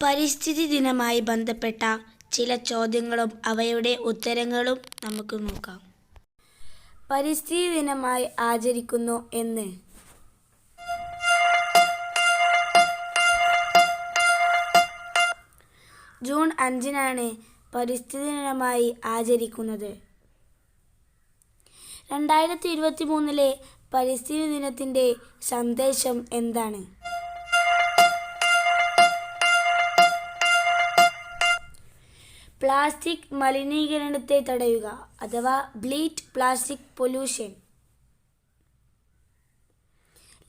പരിസ്ഥിതി ദിനമായി ബന്ധപ്പെട്ട ചില ചോദ്യങ്ങളും അവയുടെ ഉത്തരങ്ങളും നമുക്ക് നോക്കാം. പരിസ്ഥിതി ദിനമായി ആചരിക്കുന്നു എന്ന്. ജൂൺ 5 പരിസ്ഥിതി ദിനമായി ആചരിക്കുന്നത്. 2023 പരിസ്ഥിതി ദിനത്തിൻ്റെ സന്ദേശം എന്താണ്? പ്ലാസ്റ്റിക് മലിനീകരണത്തെ തടയുക, അഥവാ ബീറ്റ് പ്ലാസ്റ്റിക് പൊല്യൂഷൻ.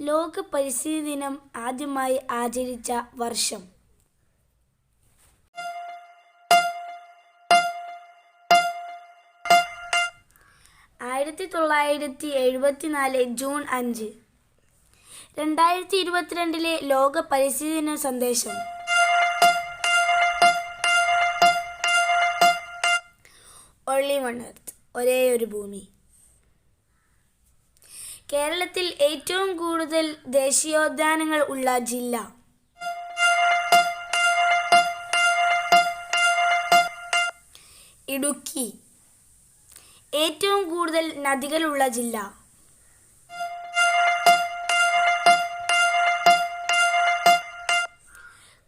ലോക പരിസ്ഥിതി ദിനം ആദ്യമായി ആചരിച്ച വർഷം? 1974 ജൂൺ 5. 2022 ലോക പരിസ്ഥിതി ദിന സന്ദേശം. ഓൺലി വൺ എർത്ത്, ഒരേ ഒരു ഭൂമി. കേരളത്തിൽ ഏറ്റവും കൂടുതൽ ദേശീയോദ്യാനങ്ങൾ ഉള്ള ജില്ല? ഇടുക്കി. ഏറ്റവും കൂടുതൽ നദികളുള്ള ജില്ല?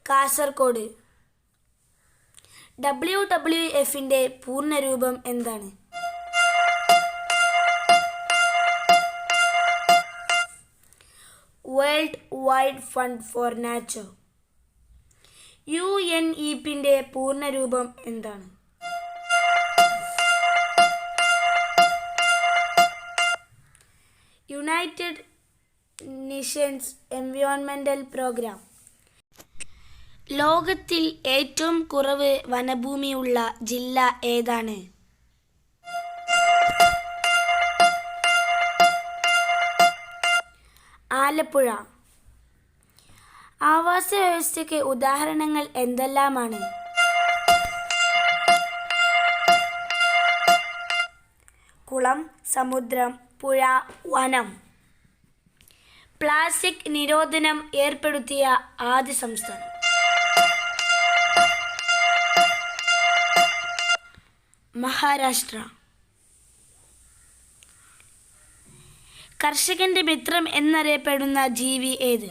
കാസർഗോഡ്. WWFന്റെ പൂർണ്ണരൂപം എന്താണ്? World Wide Fund for Nature. UNEPന്റെ പൂർണ്ണരൂപം എന്താണ്? യുണൈറ്റഡ് നേഷൻസ് എൻവയോൺമെന്റൽ പ്രോഗ്രാം. ലോകത്തിൽ ഏറ്റവും കുറവ് വനഭൂമിയുള്ള ജില്ല ഏതാണ്? ആലപ്പുഴ. ആവാസ വ്യവസ്ഥയ്ക്ക് ഉദാഹരണങ്ങൾ എന്തെല്ലാമാണ്? കുളം, സമുദ്രം, പുഴ, വനം. പ്ലാസ്റ്റിക് നിരോധനം ഏർപ്പെടുത്തിയ ആദ്യ സംസ്ഥാനം? മഹാരാഷ്ട്ര. കർഷകന്റെ മിത്രം എന്നറിയപ്പെടുന്ന ജീവി ഏത്?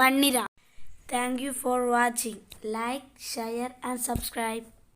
മണ്ണിര. Thank you for watching. Like, share and subscribe.